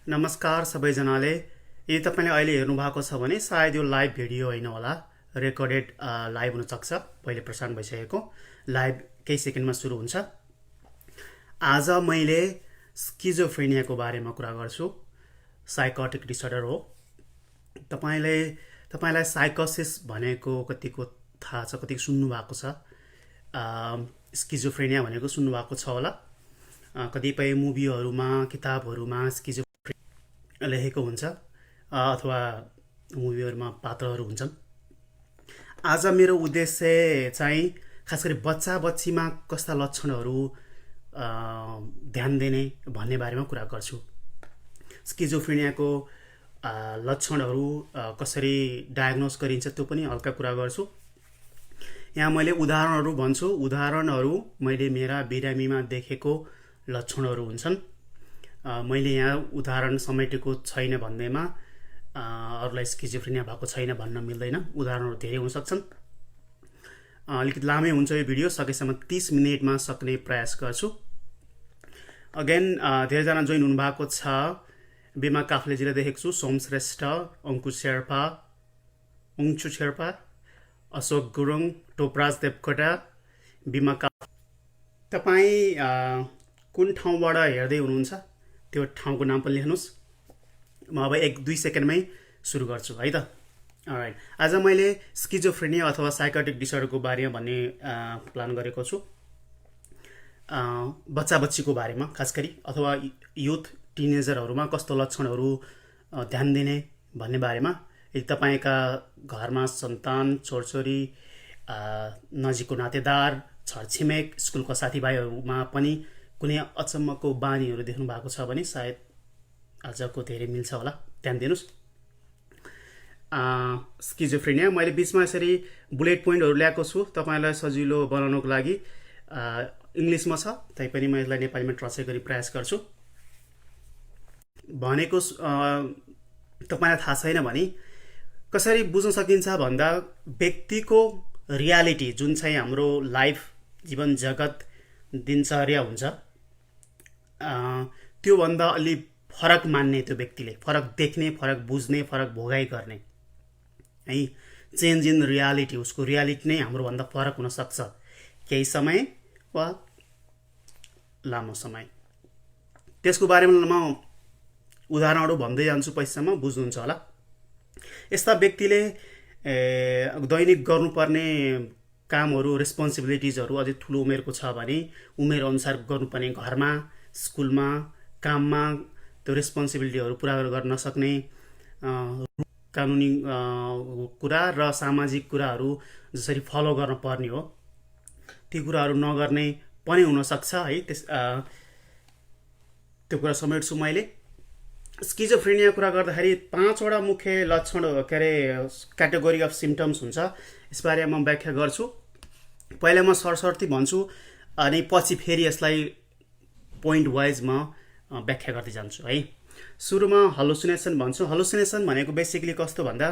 नमस्कार सबैजनाले। यदि तपाईँले अहिले हेर्नु भएको छ भने सायद यो लाइभ भिडियो होइन होला, रेकर्डेड लाइभ हुन सक्छ। पहिले प्रसारण भइसकेको लाइभ केही सेकेन्डमा सुरु हुन्छ। आज मैले स्किजोफ्रेनियाको बारेमा कुरा गर्छु। साइकोटिक डिसअर्डर हो। तपाईँलाई साइकोसिस भनेको कतिको थाहा छ, कतिको सुन्नु भएको छ? स्किजोफ्रेनिया भनेको सुन्नु भएको छ होला। कतिपय मुभीहरूमा, किताबहरूमा स्किजोफ्रेनिया लेखेको हुन्छ अथवा मुभीहरूमा पात्रहरू हुन्छन्। आज मेरो उद्देश्य चाहिँ खास गरी बच्चा बच्चीमा कस्ता लक्षणहरू ध्यान दिने भन्ने बारेमा कुरा गर्छु। स्किजोफ्रेनियाको लक्षणहरू कसरी डायग्नोस गरिन्छ त्यो पनि हल्का कुरा गर्छु। यहाँ मैले उदाहरणहरू भन्छु। उदाहरणहरू मैले मेरा बिरामीमा देखेको लक्षणहरू हुन्छन्। मैले यहाँ उदाहरण समेटेको छैन भन्दैमा अरूलाई स्किजोफ्रेनिया भएको छैन भन्न मिल्दैन। उदाहरणहरू धेरै हुन सक्छन्। अलिकति लामै हुन्छ यो भिडियो, सकेसम्म 30 मिनेटमा सक्ने प्रयास गर्छु। अगेन धेरैजना जोइन हुनुभएको छ। बिमा काफ्लेजीलाई देखेको छु, सोम श्रेष्ठ, अङ्चु शेर्पा, अशोक गुरुङ, टोपराज देवकोटा, बिमा काफ। तपाईँ कुन ठाउँबाट हेर्दै हुनुहुन्छ त्यो ठाउँको नाम पनि लेख्नुहोस्। म अब 1-2 सेकेन्डमै सुरु गर्छु है त। अलराइट, आज मैले स्किजोफ्रेनिया अथवा साइकोटिक डिसअर्डरको बारेमा भन्ने प्लान गरेको छु। बच्चा बच्चीको बारेमा खास गरी, अथवा युथ टिनेजरहरूमा कस्तो लक्षणहरू ध्यान दिने भन्ने बारेमा। यदि तपाईँका घरमा सन्तान, छोरछोरी, नजिकको नातेदार, छरछिमेक, स्कुलको साथीभाइहरूमा पनि कुनै अचम्मको बानीहरू देख्नु भएको छ भने सायद आजको धेरै मिल्छ होला, ध्यान दिनुहोस्। स्किजोफ्रेनिया मैले बिचमा यसरी बुलेट पोइन्टहरू ल्याएको छु तपाईँलाई सजिलो बनाउनको लागि। इङ्ग्लिसमा छ तैपनि म यसलाई नेपालीमा ट्रान्सलेट गरी प्रयास गर्छु। भनेको तपाईँलाई थाहा छैन भने कसरी बुझ्न सकिन्छ भन्दा, व्यक्तिको रियालिटी जुन चाहिँ हाम्रो लाइफ, जीवन जगत, दिनचर्या हुन्छ, त्योभन्दा अलि फरक मान्ने त्यो व्यक्तिले, फरक देख्ने, फरक बुझ्ने, फरक भोगाइ गर्ने है। चेन्ज इन रियालिटी, उसको रियालिटी नै हाम्रोभन्दा फरक हुनसक्छ, केही समय वा लामो समय। त्यसको बारेमा म उदाहरणहरू भन्दै जान्छु, पछिसम्म बुझ्नुहुन्छ होला। यस्ता व्यक्तिले दैनिक गर्नुपर्ने कामहरू, रेस्पोन्सिबिलिटिजहरू अझै ठुलो उमेरको छ भने उमेरअनुसार गर्नुपर्ने घरमा, स्कुलमा, काममा त्यो रेस्पोन्सिबिलिटीहरू पुरा गर्न नसक्ने, कानुनी कुरा र सामाजिक कुराहरू जसरी फलो गर्न पर्ने हो ती कुराहरू नगर्ने पनि हुनसक्छ है। त्यो कुरा समेट्छु मैले। स्किजोफ्रेनिया कुरा गर्दाखेरि 5वटा मुख्य लक्षण, क्याटेगोरी अफ सिम्टम्स हुन्छ। यसबारे म व्याख्या गर्छु। पहिला म सरसर्ती भन्छु अनि पछि फेरि यसलाई पोइन्ट वाइज म व्याख्या गर्दै जान्छु है। सुरुमा हलुसिनेसन भन्छु। हलुसिनेसन भनेको बेसिकली कस्तो भन्दा,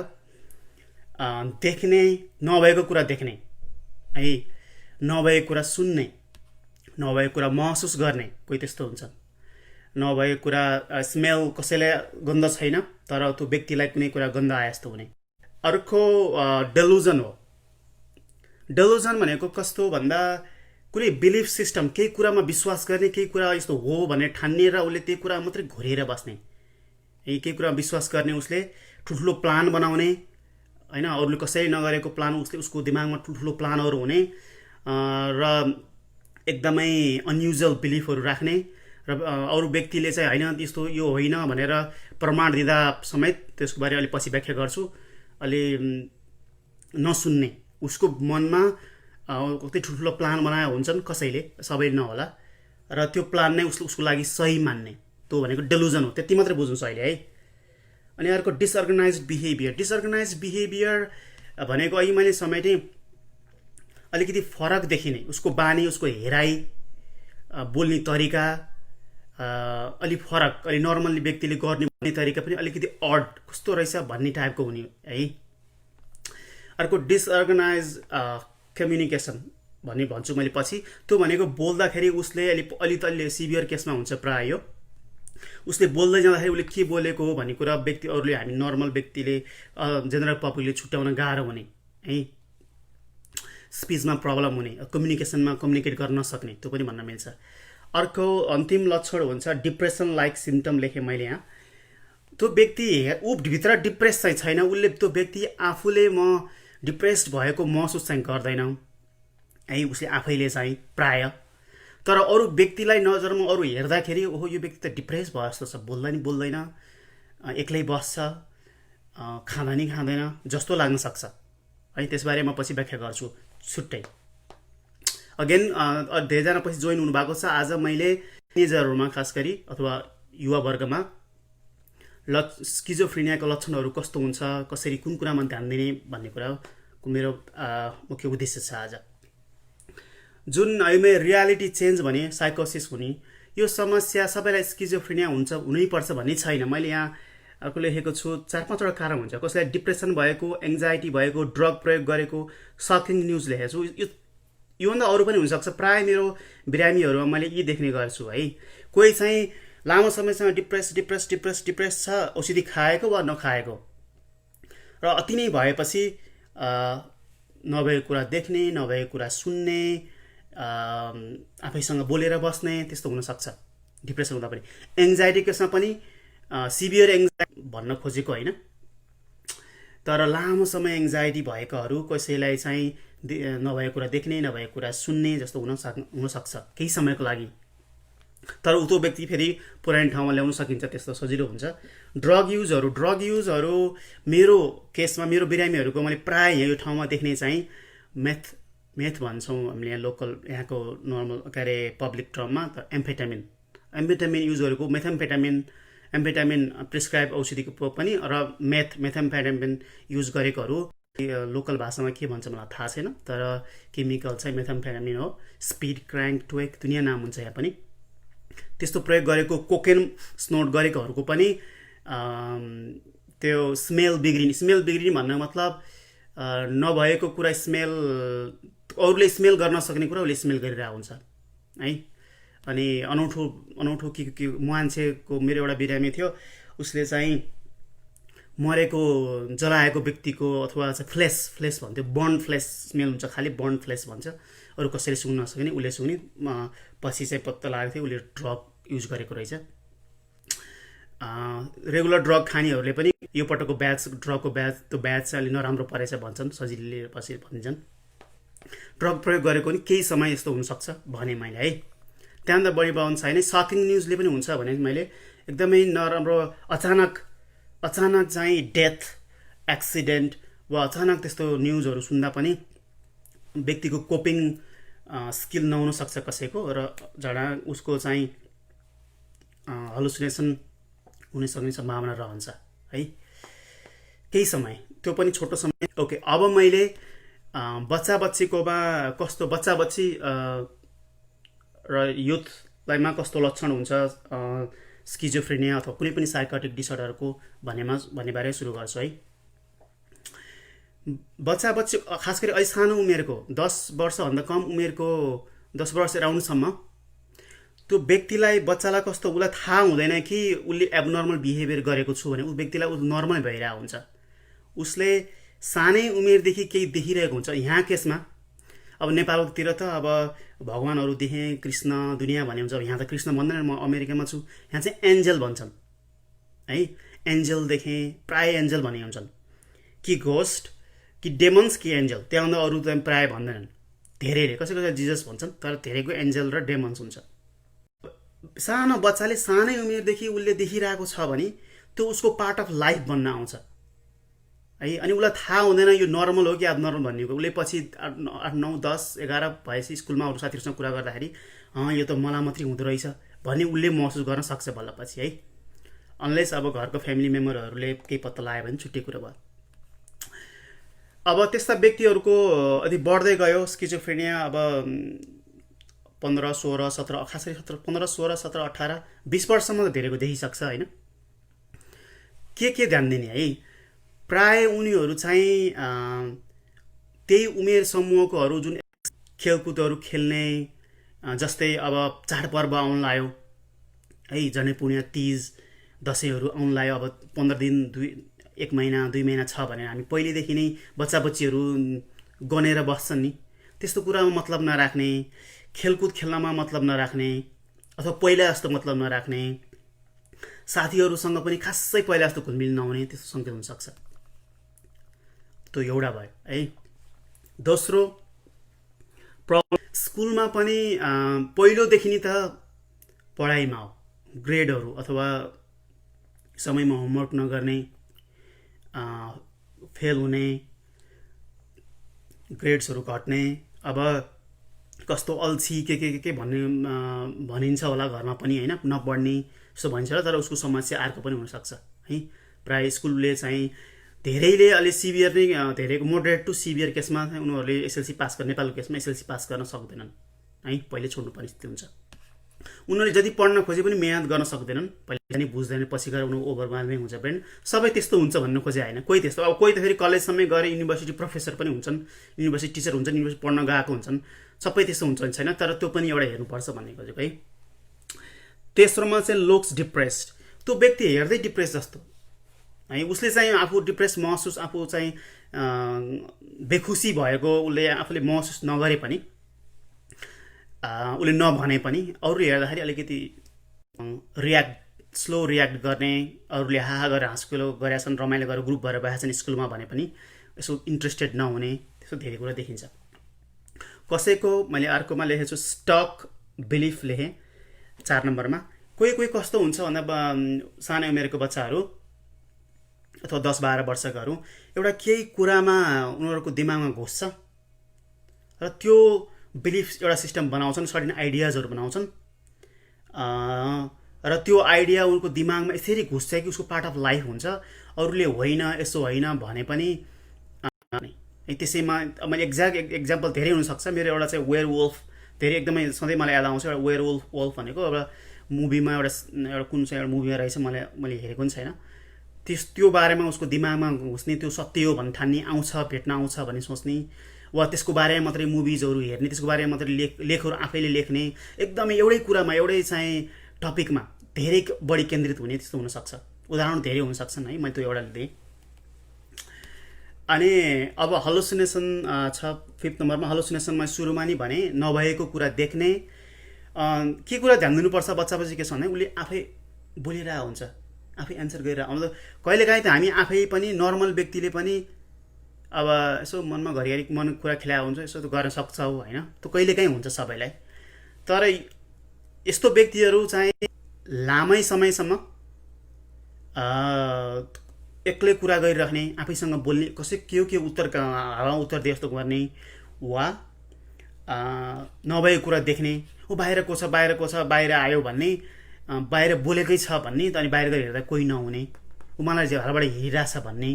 देख्ने, नभएको कुरा देख्ने है, नभएको कुरा सुन्ने, नभएको कुरा महसुस गर्ने, कोही त्यस्तो हुन्छ। नभएको कुरा स्मेल, कसैलाई गन्ध छैन तर त्यो व्यक्तिलाई कुनै कुरा गन्ध आए जस्तो हुने। अर्को डेलुजन हो। डेलुजन भनेको कस्तो भन्दा, कुनै बिलिफ सिस्टम, केही कुरामा विश्वास गर्ने, केही कुरा यस्तो हो भनेर ठान्ने र उसले त्यही कुरा मात्रै घोरेर बस्ने है। केही कुरामा विश्वास गर्ने, उसले ठुल्ठुलो प्लान बनाउने होइन, अरूले कसैले नगरेको प्लान उसको दिमागमा ठुल्ठुलो प्लानहरू हुने र एकदमै अनयुजुअल बिलिफहरू राख्ने, र अरू व्यक्तिले चाहिँ होइन त्यस्तो यो होइन भनेर प्रमाण दिँदा समेत, त्यसको बारे अलि पछि व्याख्या गर्छु, अलि नसुन्ने, उसको मनमा कति ठुल्ठुलो प्लान बनाए हुन्छन् कसैले, सबैले नहोला, र त्यो प्लान नै उसको लागि सही मान्ने, त्यो भनेको डेलुजन हो। त्यति मात्रै बुझ्नुहोस् अहिले है। अनि अर्को डिसअर्गनाइज्ड बिहेभियर। डिसअर्गनाइज्ड बिहेभियर भनेको अहिले मैले समेटेँ, अलिकति फरक देखिने, उसको बानी, उसको हेराइ, बोल्ने तरिका अलि फरक, अलि नर्मल्ली व्यक्तिले गर्ने भन्ने तरिका पनि अलिकति अड, कस्तो रहेछ भन्ने टाइपको हुने है। अर्को डिसअर्गनाइज कम्युनिकेसन भन्ने भन्छु मैले पछि। त्यो भनेको बोल्दाखेरि उसले अलि त अलि सिभियर केसमा हुन्छ प्राय यो, उसले बोल्दै जाँदाखेरि उसले के बोलेको हो भन्ने कुरा अरूले हामी नर्मल व्यक्तिले जेनरल पब्लिकले छुट्याउन गाह्रो हुने है, स्पिचमा प्रब्लम हुने, कम्युनिकेसनमा कम्युनिकेट गर्न नसक्ने, त्यो पनि भन्न मिल्छ। अर्को अन्तिम लक्षण हुन्छ डिप्रेसन लाइक सिम्टम लेखेँ मैले यहाँ। त्यो व्यक्ति भित्र डिप्रेस चाहिँ छैन, उसले त्यो व्यक्ति आफूले म डिप्रेस्ड भएको महसुस चाहिँ गर्दैन है, उसले आफैले चाहिँ प्राय। तर अरू व्यक्तिलाई नजरमा अरू हेर्दाखेरि ओहो यो व्यक्ति त डिप्रेस भयो जस्तो छ, बोल्दैन, एक्लै बस्छ, खाँदा नि खाँदैन जस्तो लाग्न सक्छ है। त्यसबारे म पछि व्याख्या गर्छु छुट्टै। अगेन धेरैजना पछि जोइन हुनुभएको छ। आज मैले टिनेजरहरूमा खास गरी अथवा युवा वर्गमा स्किजोफ्रेनियाको लक्षणहरू कस्तो हुन्छ, कसरी कुन कुरामा ध्यान दिने भन्ने कुराको मेरो मुख्य उद्देश्य छ आज। जुन अहिले रियालिटी चेन्ज भने साइकोसिस हुने, यो समस्या सबैलाई स्किजोफ्रेनिया हुन्छ हुनैपर्छ भन्ने छैन। मैले यहाँ अर्को लेखेको छु 4-5वटा कारण हुन्छ। कसैलाई डिप्रेसन भएको, एङ्जाइटी भएको, ड्रग प्रयोग गरेको, सकिङ न्युज लेखेको छु। योभन्दा अरू पनि हुनसक्छ। प्राय मेरो बिरामीहरूमा मैले यी देख्ने गर्छु है। कोही चाहिँ लामो समयसम्म डिप्रेस छ, औषधि खाएको वा नखाएको, र अति नै भएपछि नभएको कुरा देख्ने, नभएको कुरा सुन्ने, आफैसँग बोलेर बस्ने, त्यस्तो हुनसक्छ डिप्रेसन हुँदा पनि। एङ्जाइटी केसमा पनि सिभियर एङ्जाइटी भन्न खोजेको होइन, तर लामो समय एङ्जाइटी भएकाहरू कसैलाई चाहिँ नभएको कुरा देख्ने, नभएको कुरा सुन्ने जस्तो हुनसक्छ केही समयको लागि। तर उतो व्यक्ति फेरि पुरानो ठाउँमा ल्याउन सकिन्छ, त्यस्तो सजिलो हुन्छ। ड्रग युजहरू मेरो केसमा, मेरो बिरामीहरूको मैले प्राय यो ठाउँमा देख्ने चाहिँ मेथ भन्छौँ हामीले यहाँ लोकल, यहाँको नर्मल के अरे पब्लिक टर्ममा, तर एम्फेटामिन युजहरूको, एम्फेटामिन प्रिस्क्राइब औषधिको पनि, र मेथाम्फेटामिन युज गरेकोहरू लोकल भाषामा के भन्छ मलाई थाहा छैन, तर केमिकल चाहिँ मेथाम्फेटामिन हो। स्पिड, क्र्याङ्क, ट्वेक दुनियाँ नाम हुन्छ यहाँ पनि। त्यस्तो प्रयोग गरेको, कोकेन स्नोट गरेकोहरूको पनि त्यो स्मेल बिग्रिने भन्नु मतलब नभएको कुरा स्मेल, अरूले स्मेल गर्न सक्ने कुरा उसले स्मेल गरिरहेको हुन्छ है। अनि अनौठो के मान्छेको, मेरो एउटा बिरामी थियो, उसले चाहिँ मरेको जलाएको व्यक्तिको अथवा चाहिँ फ्लेस भन्थ्यो, बर्न फ्लेस स्मेल हुन्छ, खालि बर्न फ्लेस भन्छ, अरू कसैले सुँग्न नसक्ने, उसले सुँग्ने। पछि चाहिँ पत्ता लागेको थियो उसले ड्रग युज गरेको रहेछ। रेगुलर ड्रग खानेहरूले पनि यो पटकको ड्रगको त्यो ब्याच चाहिँ अलि नराम्रो परेछ भन्छन्, सजिलै पछि भन्छन्। ड्रग प्रयोग गरेको नि केही समय यस्तो हुनसक्छ भने मैले है। त्यहाँभन्दा बढी बाहुन छैन। सकिङ न्युजले पनि हुन्छ भने मैले एकदमै नराम्रो अचानक चाहिँ डेथ, एक्सिडेन्ट वा अचानक त्यस्तो न्युजहरू सुन्दा पनि व्यक्तिको कोपिङ स्किल नहुन सक्छ कसैको, र उसको चाहिँ हलुसिनेसन हुन सक्ने सम्भावना रहन्छ है केही समय, त्यो पनि छोटो समय। ओके, अब मैले बच्चाबच्चीकोमा कस्तो, बच्चाबच्ची र युथलाईमा कस्तो लक्षण हुन्छ स्किजोफ्रेनिया अथवा कुनै पनि साइकोटिक डिसअर्डरको भन्ने बारे सुरु गर्छु है। बच्चाबच्ची खास गरी अहिले सानो उमेरको 10 वर्षभन्दा कम उमेरको, 10 वर्ष एराउन्डसम्म, त्यो व्यक्तिलाई, बच्चालाई कस्तो, उसलाई थाहा हुँदैन कि उसले एबनर्मल बिहेभियर गरेको छु भने, उस व्यक्तिलाई ऊ नर्मल भइरहेको हुन्छ। उसले सानै उमेरदेखि केही देखिरहेको हुन्छ। यहाँ केसमा अब नेपालतिर त अब भगवानहरू देखेँ, कृष्ण दुनियाँ भन्ने हुन्छ। यहाँ त कृष्ण भन्दैन, म अमेरिकामा छु, यहाँ चाहिँ एन्जल भन्छन् है। एन्जल देखेँ, प्राय एन्जल भन्ने हुन्छन्, कि घोस्ट, कि डेमन्स, कि एन्जल। त्यहाँभन्दा अरू त प्राय भन्दैनन्। धेरैले कसै जिजस भन्छन्, तर धेरैको एन्जल र डेमन्स हुन्छ। सानो बच्चाले सानै उमेरदेखि उसले देखिरहेको छ भने त्यो उसको पार्ट अफ लाइफ बन्न आउँछ है। अनि उसलाई थाहा हुँदैन यो नर्मल हो कि एबनर्मल भन्ने। उसले पछि 8, 9, 10, 11 भएपछि स्कुलमा अरू साथीहरूसँग कुरा गर्दाखेरि यो त मलाई मात्रै हुँदो रहेछ भन्ने उसले महसुस गर्न सक्छ बल्ल पछि है। अनलेस अब घरको फ्यामिली मेम्बरहरूले केही पत्ता लगायो भने छुट्टै कुरा भयो। अब त्यस्ता व्यक्तिहरूको अझै बढ्दै गयो स्किजोफ्रेनिया। अब 15, 16, 17, खास गरी 15, 16, 17, 18, 20 वर्षसम्म त धेरैको देखिसक्छ होइन। के ध्यान दिने है? प्राय उनीहरू चाहिँ त्यही उमेर समूहकोहरू जुन खेलकुदहरू खेल्ने, जस्तै अब चाडपर्व आउन लाग्यो है। जनै पूर्णिमा, तीज, दसैँहरू आउन लाग्यो, अब 15 दिन, 1 महिना 2 महिना छ भनेर हामी पहिलेदेखि नै बच्चा बच्चीहरू गनेर बस्छन् नि। त्यस्तो कुरामा मतलब नराख्ने, खेलकुद खेल्नमा मतलब नराख्ने, अथवा पहिला जस्तो मतलब नराख्ने, साथीहरूसँग पनि खासै पहिला जस्तो घुलमिल नहुने, त्यस्तो सङ्केत हुनसक्छ। त्यो एउटा भयो है। दोस्रो प्रब्लम स्कुलमा पनि पहिलोदेखि नि त पढाइमा हो, ग्रेडहरू अथवा समयमा होमवर्क नगर्ने, फेल हुने, ग्रेड्सहरू घट्ने, अब कस्तो अल्छी के भन्ने भनिन्छ होला घरमा पनि होइन, नपढ्ने जस्तो भनिन्छ होला, तर उसको समस्या अर्को पनि हुनसक्छ है। प्रायः स्कुलले चाहिँ धेरैले अलि सिभियर नै, धेरैको मोडरेट टु सिभियर केसमा उनीहरूले एसएलसी पास गर्ने, नेपालको केसमा एसएलसी पास गर्न सक्दैनन् है, पहिले छोड्नु परिस्थिति हुन्छ। उनीहरूले जति पढ्न खोजे पनि मेहनत गर्न सक्दैनन्, पहिले नै बुझ्दैन, पछि गएर उनीहरू ओभरवेल्मिङ हुन्छ ब्रेन। सबै त्यस्तो हुन्छ भन्नु खोजे होइन, कोही त्यस्तो, अब कोही त फेरि कलेजसम्मै गएर युनिभर्सिटी प्रोफेसर पनि हुन्छन्, युनिभर्सिटी टिचर हुन्छन्, युनिभर्सिटी पढ्न गएको हुन्छन्, सबै त्यस्तो हुन्छ छैन, तर त्यो पनि एउटा हेर्नुपर्छ भन्ने खोजेको है। तेस्रोमा चाहिँ लुक्स डिप्रेस्ड, त्यो व्यक्ति हेर्दै डिप्रेस जस्तो है, उसले चाहिँ आफू डिप्रेस महसुस, आफू चाहिँ बेखुसी भएको उसले आफूले महसुस नगरे पनि, उसले नभने पनि अरूले हेर्दाखेरि अलिकति स्लो रियाक्ट गर्ने, अरूले हाहा गरेर हाँसखेलो गरेका छन्, रमाइलो गरेर ग्रुप भएर बसेका छन् स्कुलमा भने पनि यसो इन्ट्रेस्टेड नहुने, त्यस्तो धेरै कुरा देखिन्छ। कसैको मैले अर्कोमा लेखेको छु स्टक बिलिफ लेखेँ 4 नम्बरमा। कोही कस्तो हुन्छ भन्दा सानो उमेरको बच्चाहरू अथवा 10-12 वर्षकाहरू एउटा केही कुरामा उनीहरूको दिमागमा घुस्छ र त्यो बिलिफ एउटा सिस्टम बनाउँछन्, सर्टेन आइडियाजहरू बनाउँछन् र त्यो आइडिया उनको दिमागमा यसरी घुस्छ कि उसको पार्ट अफ लाइफ हुन्छ। अरूले होइन यसो होइन भने पनि त्यसैमा मैले एक्जाम्पल धेरै हुनसक्छ। मेरो एउटा चाहिँ वेयर वुल्फ धेरै एकदमै सधैँ मलाई याद आउँछ, एउटा वेयर वुल्फ भनेको एउटा मुभीमा एउटा कुन चाहिँ एउटा मुभीमा रहेछ, मैले हेरेको पनि छैन, त्यो बारेमा उसको दिमागमा घुस्ने, त्यो सत्य हो भन्ने ठान्ने, आउँछ भेट्न आउँछ भन्ने सोच्ने, वा त्यसको बारेमा मात्रै मुभिजहरू हेर्ने, त्यसको बारेमा मात्रै लेखहरू आफैले लेख्ने, एकदमै एउटै कुरामा एउटै चाहिँ टपिकमा धेरै बढी केन्द्रित हुने, त्यस्तो हुनसक्छ। उदाहरण धेरै हुनसक्छन् है, मैले त्यो एउटा दिएँ। अनि अब हलुसिनेसन छ 5 नम्बरमा। हलुसिनेसनमा सुरुमा नि भने नभएको कुरा देख्ने, के कुरा ध्यान दिनुपर्छ बच्चा बच्ची के छ भने उसले आफै बोलिरहेको हुन्छ, आफै एन्सर गरिरहेको, मतलब कहिलेकाहीँ त हामी आफै पनि नर्मल व्यक्तिले पनि अब यसो मनमा घरिघरि मन कुरा खेलाएको हुन्छ, यसो त गर्न सक्छौ होइन, त्यो कहिलेकाहीँ हुन्छ सबैलाई। तर यस्तो व्यक्तिहरू चाहिँ लामै समयसम्म एक्लै कुरा गरिराख्ने, आफैसँग बोल्ने, कसै के हावा उत्तर दिए जस्तो गर्ने, वा नभएको कुरा देख्ने, ऊ बाहिर को छ बाहिर आयो भन्ने, बाहिर बोलेकै छ भन्ने, अनि बाहिर गएर हेर्दा कोही नहुने, ऊ मलाई घरबाट हेरिरहेछ भन्ने,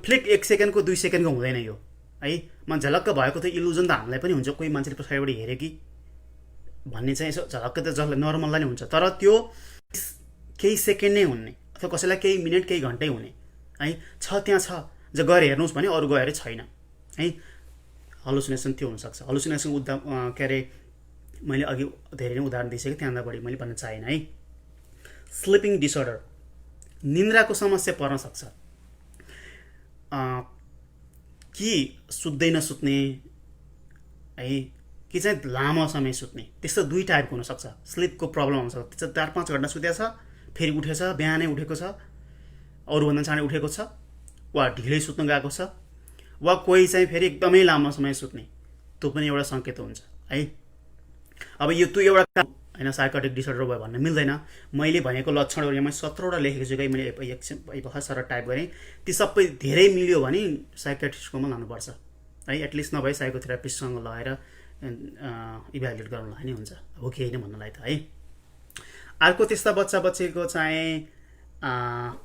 फ्लिक 1 सेकेन्डको 2 सेकेन्डको हुँदैन यो है। म झलक्क भएको त इल्युजन त हामीलाई पनि हुन्छ, कोही मान्छेले पछाडिबाट हेऱ्यो कि भन्ने चाहिँ यसो झलक्क त जसलाई नर्मललाई नै हुन्छ, तर त्यो केही सेकेन्ड नै हुने, अथवा कसैलाई केही मिनट केही घन्टै हुने है। त्यहाँ छ गएर हेर्नुहोस् भने अरू गएर छैन है। हलुसिनेसन त्यो हुनसक्छ। हलुसिनेसन के अरे मैले अघि धेरै नै उदाहरण दिइसकेँ, त्यहाँभन्दा बढी मैले भन्न चाहेन है। स्लिपिङ डिसअर्डर, निन्द्राको समस्या पर्न सक्छ, कि सुत्दै नसुत्ने है, कि चाहिँ लामो समय सुत्ने, त्यस्तो 2 टाइपको हुनसक्छ। स्लिपको प्रब्लम हुनसक्छ, त्यस्तो 4-5 घन्टा सुतेको छ, फेरि उठेछ, बिहानै उठेको छ, अरूभन्दा चाँडै उठेको छ, वा ढिलै सुत्न गएको छ, वा कोही चाहिँ फेरि एकदमै लामो समय सुत्ने, त्यो पनि एउटा सङ्केत हुन्छ है। अब यो त्यो एउटा होइन साइकोटिक डिसअर्डर भयो भन्न मिल्दैन। मैले भनेको लक्षणहरू यहाँ 17वटा लेखेको छु, मैले भर्खर सर टाइप गरेँ, ती सबै धेरै मिल्यो भने साइकेट्रिस्टकोमा लानुपर्छ है, एटलिस्ट नभए साइकोथेरापिस्टसँग लगाएर इभ्यालुएट गराउनलाई नै हुन्छ, हो कि होइन भन्नलाई त है। अर्को त्यस्ता बच्चा बच्चीको चाहिँ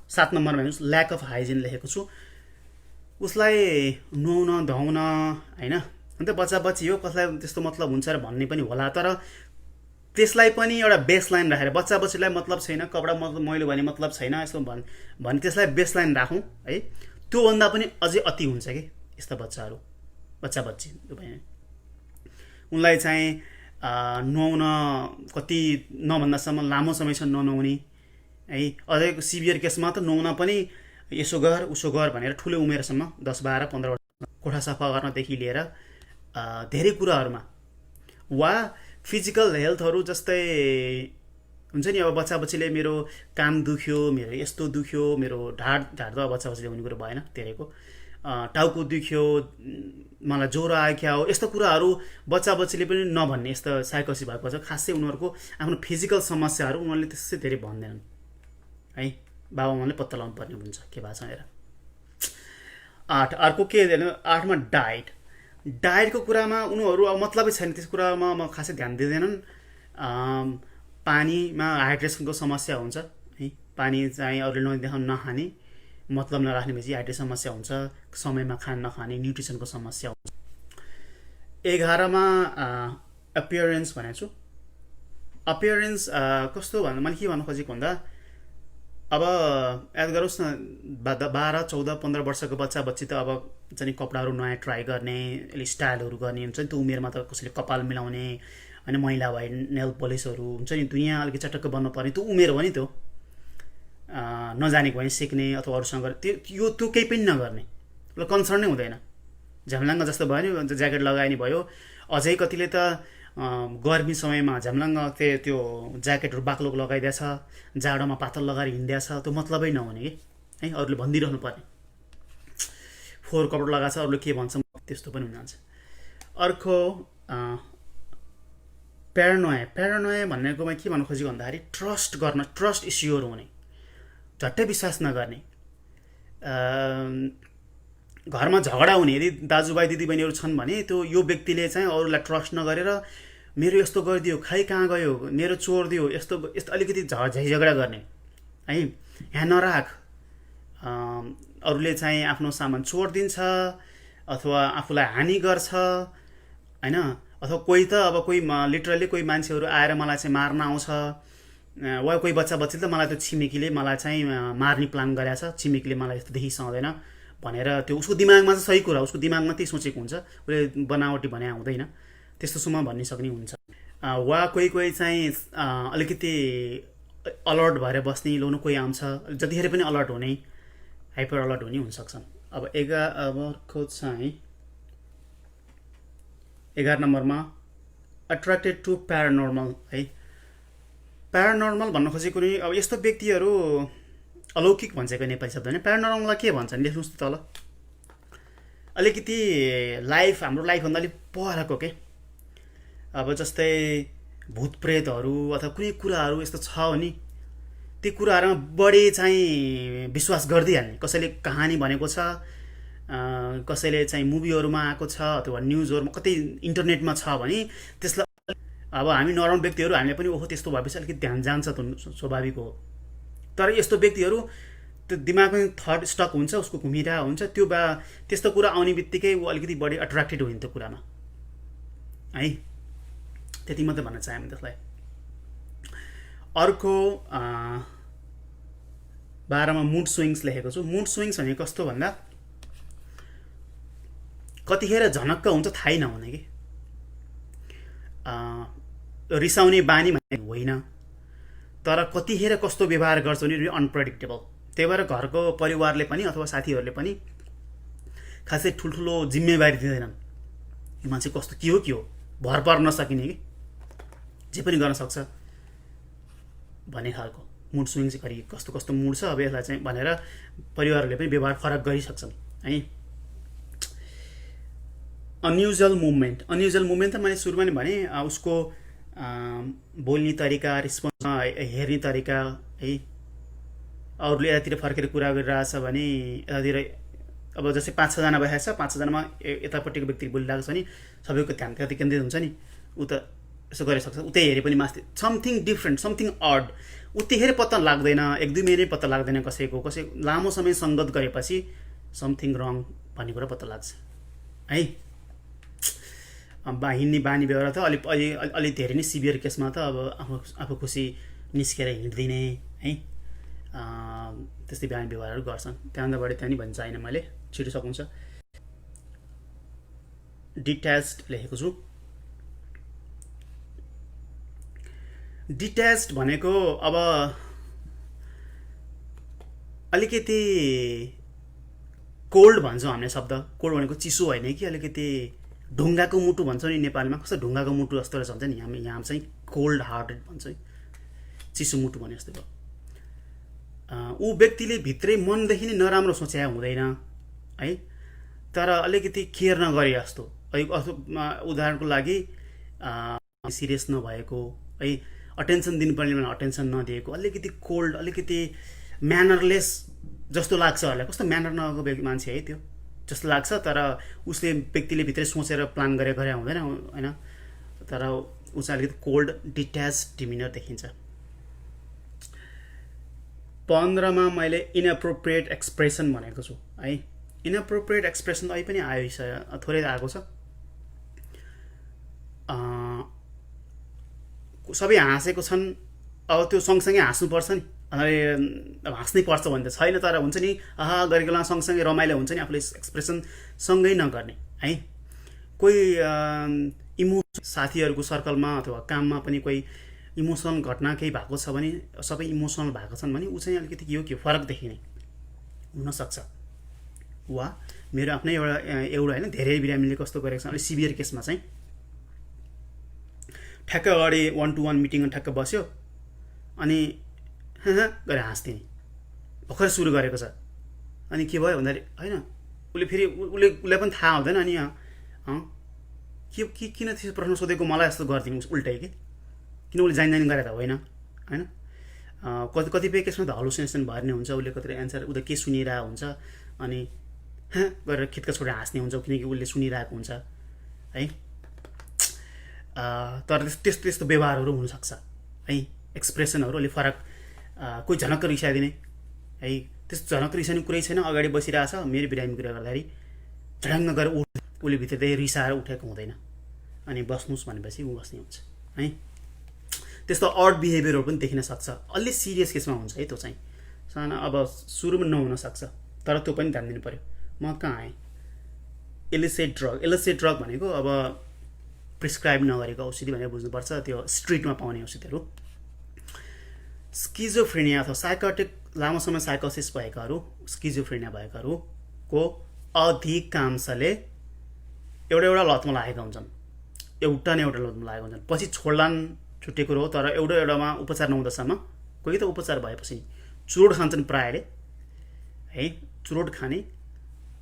7 नम्बरमा हेर्नुहोस्, ल्याक अफ हाइजिन लेखेको छु। उसलाई नुहाउन धुवाउन होइन, अन्त बच्चा बच्ची हो, कसलाई त्यस्तो मतलब हुन्छ र भन्ने पनि होला, तर त्यसलाई पनि एउटा बेसलाइन राखेर, बच्चा बच्चीलाई मतलब छैन, कपडा मतलब मैलो भने मतलब छैन यस्तो भने त्यसलाई बेसलाइन राखौँ है। त्योभन्दा पनि अझै अति हुन्छ कि यस्ता बच्चा बच्ची उनलाई चाहिँ नुहाउन कति नभन्दासम्म लामो समयसम्म ननुहाउने है। अझै सिभियर केसमा त नुहाउन पनि यसो गर उसो गर भनेर ठुलो उमेरसम्म 10, 12, 15 वर्ष कोठा सफा गर्नदेखि लिएर धेरै कुराहरूमा वा फिजिकल हेल्थहरू जस्तै हुन्छ नि। अब बच्चा बच्चीले मेरो कान दुख्यो, मेरो यस्तो दुख्यो, मेरो ढाड त बच्चा बच्चीले हुने कुरो भएन धेरैको, टाउको दुख्यो, मलाई ज्वरो आयो क्या हो, यस्तो कुराहरू बच्चा बच्चीले पनि नभन्ने यस्तो साइकोसिस भएको छ। खासै उनीहरूको आफ्नो फिजिकल समस्याहरू उनीहरूले त्यसै धेरै भन्दैनन् है। बाबाआमाले पत्ता लगाउनु पर्ने हुन्छ के भएको छ भनेर। 8 अर्को के दिनु 8मा डाइटको कुरामा उनीहरू अब मतलबै छैन, त्यस कुरामा म खासै ध्यान दिँदैनन्। पानीमा हाइड्रेसनको समस्या हुन्छ है। पानी चाहिँ अरूले नखाने, मतलब नराख्ने भएपछि हाइड्रेसन समस्या हुन्छ। समयमा खाना नखाने, न्युट्रिसनको समस्या हुन्छ। 11मा अपियरेन्स भनेको छु। अपियरेन्स कस्तो भन्दा मैले के भन्नु खोजेको भन्दा, अब याद गरोस् न 12, 14, 15 वर्षको बच्चा बच्ची त अब चाहिँ कपडाहरू नयाँ ट्राई गर्ने, स्टाइलहरू गर्ने हुन्छ नि। त्यो उमेरमा त कसैले कपाल मिलाउने होइन, मैला भए नेल पलिसहरू हुन्छ नि, दुनियाँ अलिकति चटक्क बन्नु पर्ने त्यो उमेर हो नि। त्यो नजानेको भने सिक्ने अथवा अरूसँग त्यो केही पनि नगर्ने, ल कन्सर्न नै हुँदैन। झ्याम्लाङ्ग जस्तो भयो नि, ज्याकेट लगाए नि भयो। अझै कतिले त गर्मी समयमा झ्याम्लाङ्ग त्यो ज्याकेटहरू बाक्लो लगाइदिएछ, जाडोमा पातल लगाएर हिँडिदिएछ, त्यो मतलबै नहुने कि है। अरूले भनिदिइरहनु पर्ने, फोहोर कपडा लगाएको छ अरूले के भन्छ, त्यस्तो पनि हुन जान्छ। अर्को प्यारानोया भन्नेकोमा के भन्नु खोजेको भन्दाखेरि ट्रस्ट इस्युहरू हुने, झट्टै विश्वास नगर्ने। घरमा झगडा हुने, यदि दाजुभाइ दिदीबहिनीहरू छन् भने त्यो यो व्यक्तिले चाहिँ अरूलाई ट्रस्ट नगरेर मेरो यस्तो गरिदियो, खै कहाँ गयो, मेरो चोर दियो, यस्तो अलिकति झैझगडा गर्ने है। यहाँ नराख, अरूले चाहिँ आफ्नो सामान चोरिदिन्छ अथवा आफूलाई हानि गर्छ होइन। अथवा कोही त अब कोही लिटरली कोही मान्छेहरू आएर मलाई चाहिँ मार्न आउँछ, वा कोही बच्चा बच्चीले त मलाई त्यो छिमेकीले मलाई चाहिँ मार्ने प्लान गरेछ, छिमेकीले मलाई यस्तो देखि सहँदैन भनेर त्यो उसको दिमागमा चाहिँ सही कुरा, उसको दिमागमा त्यही सोचेको हुन्छ, उसले बनावटी भने हुँदैन, त्यस्तोसम्म भन्ने सक्ने हुन्छ। वा कोही चाहिँ अलिकति अलर्ट भएर बस्ने, लोनु कोही आउँछ जतिखेर पनि अलर्ट हुने, हाइपर अलर्ट हुने हुनसक्छन्। अब अर्को चाहिँ 11 नम्बरमा अट्र्याक्टेड टु प्यारानर्मल है। प्यारानर्मल भन्न खोजेको नि अब यस्तो व्यक्तिहरू, अलौकिक भन्छको नेपाली शब्द होइन, प्यारानर्मललाई के भन्छन् लेख्नुहोस् त तल। अलिकति हाम्रो लाइफभन्दा अलिक परको के, अब जस्तै भूत प्रेतहरू अथवा कुनै कुराहरू यस्तो छ भने ती कुराहरूमा बढी चाहिँ विश्वास गरिदिइहाल्ने। कसैले कहानी भनेको छ, कसैले चाहिँ मुभीहरूमा आएको छ अथवा न्युजहरूमा कतै इन्टरनेटमा छ भने त्यसलाई अब हामी नर्मल व्यक्तिहरू हामीले पनि ओहो त्यस्तो भएपछि अलिकति ध्यान जान्छ, त स्वाभाविक हो। तर यस्तो व्यक्तिहरू त्यो दिमागमा थट स्टक हुन्छ, उसको घुमिरहेको हुन्छ, त्यस्तो कुरा आउने बित्तिकै ऊ अलिकति बढी अट्र्याक्टेड हुने त्यो कुरामा है। त्यति मात्रै भन्न चाहे हामी त्यसलाई। अर्को 12मा मुड स्विङ्स लेखेको छु। मुड स्विङ्स भने कस्तो भन्दा कतिखेर झनक्क हुन्छ थाहै नहुने कि, रिसाउने बानी भन्ने होइन, तर कतिखेर कस्तो व्यवहार गर्छ भने अनप्रेडिक्टेबल। त्यही भएर घरको परिवारले पनि अथवा साथीहरूले पनि खासै ठुल्ठुलो जिम्मेवारी दिँदैनन्। यो मान्छे कस्तो के हो भर पर्न नसकिने कि जे पनि गर्न सक्छ भन्ने खालको मुड स्विङ चाहिँ गरी कस्तो मुड छ अब यसलाई चाहिँ भनेर परिवारहरूले पनि व्यवहार फरक गरिसक्छन् है। अनयुजुअल मुभमेन्ट त मैले सुरुमा नै भने उसको बोल्ने तरिका, रिस्पोन्स हेर्ने तरिका है। अरूले यतातिर फर्केर कुरा गरिरहेछ भने यतातिर अब जस्तै 5-6 जना भइरहेको छ, 5-6 जनामा यतापट्टिको व्यक्ति बोलिरहेको छ नि सबैको ध्यान त्यति केन्द्रित हुन्छ नि, ऊ त यसो गरिसक्छ। उतै हेरे पनि माथि समथिङ डिफ्रेन्ट, समथिङ अड, उतिखेर पत्ता लाग्दैन, 1-2 महिनै पत्ता लाग्दैन। कसै लामो समय सङ्गत गरेपछि समथिङ रङ भन्ने कुरा पत्ता लाग्छ है। हिँड्ने बानी व्यवहार त अलि धेरै नै सिभियर केसमा त अब आफू खुसी निस्केर हिँड्दिने है, त्यस्तै बानी व्यवहारहरू गर्छन्। त्यहाँभन्दा बढी त्यहाँ नि भन्न चाहिनँ, मैले छिटो सक्नुहुन्छ। डिट्याच्ड लेखेको छु। डिट्याच्ड भनेको अब अलिकति कोल्ड भन्छौँ हामीले शब्द। कोल्ड भनेको चिसो होइन कि अलिकति ढुङ्गाको मुटु भन्छौँ नि नेपालीमा, कस्तो ढुङ्गाको मुटु जस्तो रहेछ हुन्छ नि, हामी यहाँ चाहिँ कोल्ड हार्टेड भन्छौँ, चिसो मुटु भने जस्तो भयो। ऊ व्यक्तिले भित्रै मनदेखि नै नराम्रो सोचे हुँदैन है, तर अलिकति केयर नगरे जस्तो है। उदाहरणको लागि सिरियस नभएको है, अटेन्सन दिनुपर्ने बेलामा अटेन्सन नदिएको, अलिकति कोल्ड, अलिकति म्यानरलेस जस्तो लाग्छ होला। कस्तो म्यानर नगएको मान्छे है त्यो जस्तो लाग्छ, तर उसले व्यक्तिले भित्रै सोचेर प्लान गरे हुँदैन होइन, तर ऊ चाहिँ अलिकति कोल्ड डिट्याच डिमिनर देखिन्छ। 15 मा मैले इनएप्रोप्रिएट एक्सप्रेसन भनेको छु है। इनएप्रोप्रिएट एक्सप्रेसन अहिले पनि आयो, थोरै आएको छ। सबै हाँसेको छन्, अब त्यो सँगसँगै हाँस्नुपर्छ नि, अरे हाँस्नै पर्छ भने त छैन, तर हुन्छ नि आहा गरेको बेला सँगसँगै रमाइलो हुन्छ नि, आफूले एक्सप्रेसन सँगै नगर्ने है। कोही इमोसन साथीहरूको सर्कलमा अथवा काममा पनि कोही इमोसनल घटना केही भएको छ भने, सबै इमोसनल भएको छन् भने ऊ चाहिँ अलिकति यो के फरक देखिने हुनसक्छ। वा मेरो आफ्नै एउटा होइन, धेरै बिरामीले कस्तो गरेको छ, अलिक सिभियर केसमा चाहिँ ठ्याक्क अगाडि 1-to-1 मिटिङमा ठ्याक्क बस्यो अनि गरेर हाँस्ने भर्खर सुरु गरेको छ। अनि के भयो भन्दाखेरि होइन, उसले फेरि उसलाई पनि थाहा हुँदैन, अनि किन त्यसो प्रश्न सोधेको मलाई जस्तो गरिदिनु उल्टै कि, किन उसले जानी गरे त होइन होइन। कतिपय केसमा त हलुसिनेसन भएर नै हुन्छ, उसले कतिपय एन्सर उता के सुनिरहेको हुन्छ अनि गरेर खिटका छोडेर हाँस्ने हुन्छ, किनकि उसले सुनिरहेको हुन्छ है। तर त्यस्तो त्यस्तो व्यवहारहरू हुनसक्छ है, एक्सप्रेसनहरू अलिक फरक। कोही झनक्क रिसाइदिने है, त्यस्तो झनक्क रिसाउने कुरै छैन, अगाडि बसिरहेछ मेरो बिरामी कुरा गर्दाखेरि झडङ्ग गरेर उसले भित्रदेखि रिसाएर उठेको हुँदैन, अनि बस्नुहोस् भनेपछि ऊ बस्ने हुन्छ है। त्यस्तो अड बिहेभियरहरू पनि देखिन सक्छ, अलि सिरियस केसमा हुन्छ है त्यो चाहिँ। सानो अब सुरुमा नहुन सक्छ, तर त्यो पनि ध्यान दिनु पर्यो। म कहाँ आएँ, इलिसिट ड्रग भनेको अब प्रिस्क्राइब नगरेको औषधि भनेर बुझ्नुपर्छ, त्यो स्ट्रिटमा पाउने औषधिहरू। स्किजोफ्रेनिया अथवा साइकोटिक लामो समय साइकोसिस भएकाहरू, स्किजोफ्रेनिया भएकाहरूको अधिकांशले एउटा लतमा लागेका हुन्छन्, एउटा न एउटा लतमा लागेका हुन्छन्, पछि छोड्लान् छुट्टै कुरो हो, तर एउटामा उपचार नहुँदासम्म। कोही त उपचार भएपछि चुरोट खान्छन् प्रायःले है, चुरोट खाने,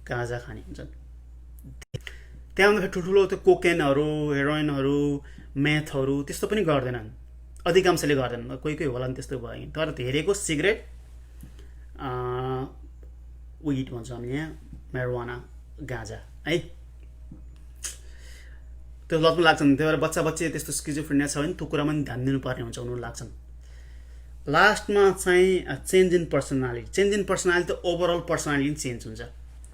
गाँजा खाने हुन्छन्। त्यहाँभन्दा ठुल्ठुलो त्यो कोकेनहरू, हेरोइनहरू, मेथहरू त्यस्तो पनि गर्दैनन्, अधिकांशले गर्दैनन्, कोही कोही होला नि त्यस्तो भयो। तर धेरैको सिगरेट, विड भन्छौँ हामी यहाँ, म्यारिजुआना, गाँजा है, त्यो लतमा लाग्छन्। त्यही भएर बच्चा त्यस्तो स्किजोफ्रेनिया छ भने त्यो कुरामा पनि ध्यान दिनुपर्ने हुन्छ, उनीहरू लाग्छन्। लास्टमा चाहिँ change in personality. Change in personality त ओभरअल पर्सनालिटी चेन्ज हुन्छ।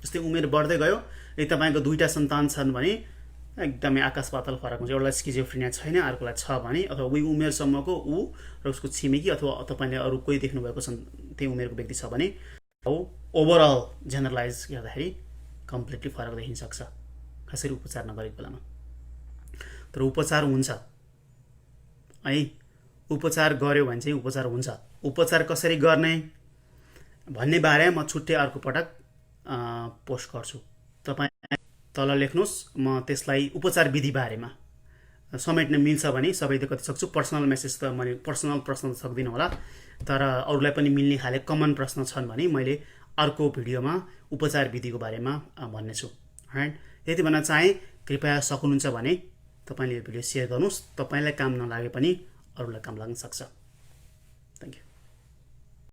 जस्तै उमेर बढ्दै गयो, यदि तपाईँको 2टा सन्तान छन् भने एकदमै आकाश पाताल फरक हुन्छ। एउटालाई स्किजोफ्रेनिया छैन, अर्कोलाई छ भने, अथवा उही उमेरसम्मको ऊ र उसको छिमेकी अथवा तपाईँले अरू कोही देख्नुभएको छन् त्यही उमेरको व्यक्ति छ भने, ओभरअल जेनरलाइज गर्दाखेरि कम्प्लिटली फरक देखिन सक्छ, खासरी उपचार नगरेको बेलामा। तर उपचार हुन्छ है, उपचार गर्यो भने चाहिँ उपचार हुन्छ। उपचार कसरी गर्ने भन्ने बारे म छुट्टै अर्को पटक पोस्ट गर्छु, तपाईँ तल लेख्नुहोस्, म त्यसलाई उपचार विधि बारेमा समेट्न मिल्छ भने सबै त कति सक्छु। पर्सनल मेसेज त मैले पर्सनल प्रश्न त सक्दिनँ होला, तर अरूलाई पनि मिल्ने खाले कमन प्रश्न छन् भने मैले अर्को भिडियोमा उपचार विधिको बारेमा भन्नेछु। राइट, यति भन्न चाहे कृपया सक्नुहुन्छ भने तपाईँले यो भिडियो सेयर गर्नुहोस्, तपाईँलाई काम नलागे पनि अरूलाई काम लाग्न सक्छ।